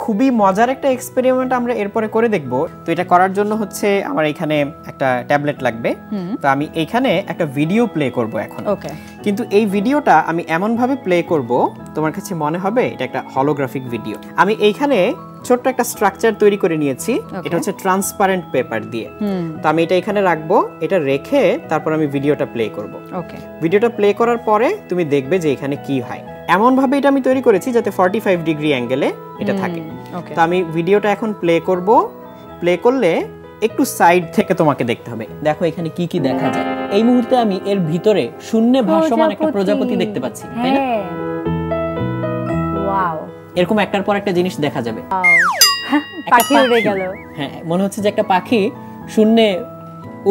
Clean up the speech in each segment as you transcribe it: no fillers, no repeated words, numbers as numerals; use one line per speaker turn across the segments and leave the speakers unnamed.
খুবই মজার একটা এক্সপেরিমেন্ট আমরা এরপরে করে দেখব। তো এটা করার জন্য হচ্ছে আমার এখানে একটা ট্যাবলেট লাগবে। তো আমি এখানে একটা ভিডিও প্লে করব এখন।
ওকে।
কিন্তু এই ভিডিওটা আমি এমন ভাবে প্লে করব তোমার কাছে মনে হবে এটা একটা হলোগ্রাফিক ভিডিও। আমি এইখানে ছোট্ট একটা স্ট্রাকচার তৈরি করে নিয়েছি, এটা হচ্ছে ট্রান্সপারেন্ট পেপার দিয়ে। তো আমি এটা এখানে রাখবো, এটা রেখে তারপর আমি ভিডিওটা প্লে করব।
ওকে।
ভিডিওটা প্লে করার পরে তুমি দেখবে যে এখানে কি হয়। এমন ভাবে এটা আমি তৈরি করেছি যাতে 45 ডিগ্রি অ্যাঙ্গেলে এটা থাকে। তো আমি ভিডিওটা এখন প্লে করব। প্লে করলে একটু সাইড থেকে তোমাকে দেখতে হবে। দেখো এখানে কি কি দেখা যায়। এই মুহূর্তে আমি এর ভিতরে শূন্যে ভাসমান একটা প্রজাপতি দেখতে পাচ্ছি, তাই না?
ওয়াও,
এরকম একটার পর একটা জিনিস দেখা যাবে।
পাখি উড়ে গেল।
হ্যাঁ, মনে হচ্ছে যে একটা পাখি শূন্যে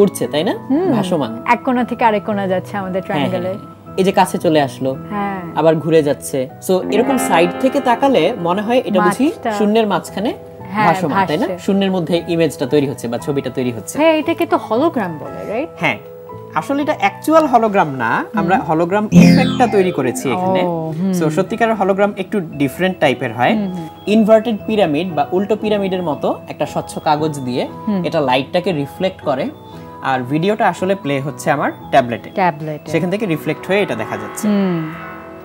উড়ছে, তাই না? ভাসমান,
এক কোণা থেকে আরেক কোণা যাচ্ছে আমাদের ট্রায়াঙ্গেলে।
এই যে কাছে চলে আসলো, আবার ঘুরে যাচ্ছে। সো এরকম সাইড থেকে তাকালে মনে হয় এটা বুঝি শূন্যের মাঝখানে ভাসমান, তাই না? শূন্যের মধ্যে ইমেজটা তৈরি হচ্ছে বা ছবিটা তৈরি হচ্ছে।
হ্যাঁ, এটাকে তো হলোগ্রাম বলে, রাইট?
হ্যাঁ, আসলে এটা অ্যাকচুয়াল হলোগ্রাম না, আমরা হলোগ্রাম ইফেক্টটা তৈরি করেছি এখানে। সো সত্যিকারের হলোগ্রাম একটু ডিফারেন্ট টাইপের হয়। ইনভার্টেড পিরামিড বা উল্টো পিরামিডের মতো একটা স্বচ্ছ কাগজ দিয়ে এটা লাইটটাকে রিফ্লেক্ট করে, আর ভিডিওটা আসলে প্লে হচ্ছে আমার ট্যাবলেটে। সেখান থেকে রিফ্লেক্ট হয়ে এটা দেখা যাচ্ছে।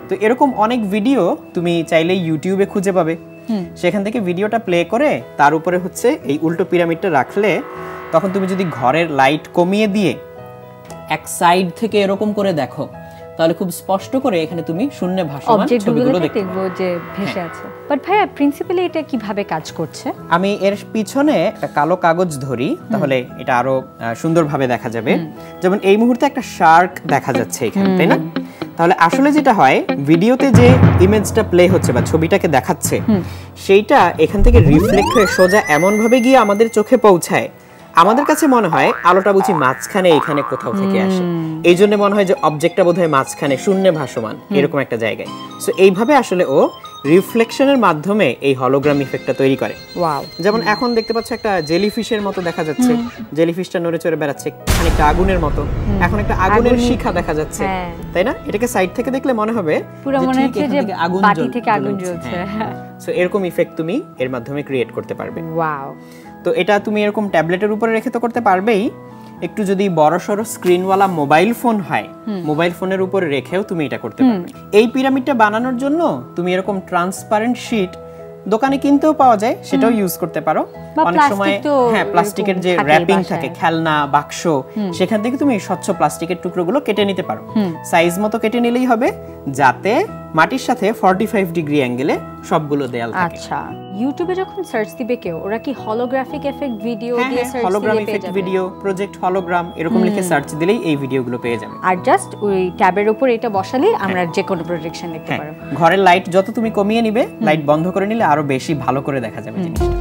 তো এরকম অনেক ভিডিও তুমি চাইলে ইউটিউবে খুঁজে পাবে। সেখান থেকে ভিডিওটা প্লে করে তার উপরে হচ্ছে এই উল্টো পিরামিডটা রাখলে, তখন তুমি যদি ঘরের লাইট কমিয়ে দিয়ে এক সাইড থেকে এরকম করে দেখো, তাহলে খুব স্পষ্ট করে এখানে তুমি শূন্য ভাসমান ছবিগুলো দেখতে পাবে
যে ভেসে আছে। বাট ভাইয়া, প্রিন্সিপালি এটা কিভাবে কাজ করছে?
আমি এর পিছনে একটা কালো কাগজ ধরি, তাহলে এটা আরো সুন্দরভাবে দেখা যাবে। যেমন এই মুহূর্তে একটা শার্ক দেখা যাচ্ছে এখানে, তাই না? তাহলে আসলে যেটা হয়, ভিডিওতে যে ইমেজটা প্লে হচ্ছে বা ছবিটাকে দেখাচ্ছে, সেইটা এখান থেকে রিফ্লেক্ট হয়ে সোজা এমন ভাবে গিয়ে আমাদের চোখে পৌঁছায়, আমাদের কাছে মনে হয় আলোটা বুঝি মাঝখানে এখানে কোথাও থেকে আসে। এই জন্য মনে হয় যে অবজেক্টটা বোধহয় মাঝখানে শূন্যে ভাসমান এরকম একটা জায়গায়। সো এইভাবে আসলে ও রিফ্লেকশনের মাধ্যমে এই হলোগ্রাম ইফেক্টটা তৈরি করে।
ওয়াও!
যেমন এখন দেখতে পাচ্ছ একটা জেলিফিশের মতো দেখা যাচ্ছে, জেলিফিশটা নড়ে চড়ে বেড়াচ্ছে, খানিকটা আগুনের মতো। এখন একটা আগুনের শিখা দেখা যাচ্ছে, তাই না? এটাকে সাইড থেকে দেখলে মনে হবে
পুরো মনে হচ্ছে যে বাতি থেকে আগুন জ্বলছে।
সো এরকম ইফেক্ট তুমি এর মাধ্যমে ক্রিয়েট করতে পারবে।
ওয়াও!
তো এটা তুমি এরকম ট্যাবলেটের উপরে রেখে তো করতে পারবেই, একটু যদি বড়সড় স্ক্রিনওয়ালা মোবাইল ফোন হয়, মোবাইল ফোনের উপরে রেখেও তুমি এটা করতে পারবে। এই পিরামিডটা বানানোর জন্য তুমি এরকম ট্রান্সপারেন্ট শীট দোকানে কিনতেও পাওয়া যায়, সেটাও ইউজ করতে পারো। অনেক সময় হ্যাঁ, প্লাস্টিকের যে র‍্যাপিং থাকে, খেলনা বাক্স, সেখান থেকে তুমি স্বচ্ছ প্লাস্টিকের টুকরোগুলো কেটে নিতে পারো। সাইজ মতো কেটে নিলেই হবে, যাতে মাটির সাথে 45 ডিগ্রি অ্যাঙ্গেলে সবগুলো দেয়াল থাকে।
আচ্ছা, ইউটিউবে যখন সার্চ দিবে কেউ, ওরা কি হলোগ্রাফিক এফেক্ট ভিডিও দিয়ে সার্চ দিলে
hologram effect video, project hologram এরকম লিখে সার্চ দিলেই এই ভিডিওগুলো পেয়ে যাবে।
আর জাস্ট ওই ট্যাবের উপর এটা বসালেই আমরা যে কোনো প্রজেকশন দেখতে পারবো।
ঘরের লাইট যত তুমি কমিয়ে নিবে, লাইট বন্ধ করে নিলে আরো বেশি ভালো করে দেখা যাবে জিনিসটা।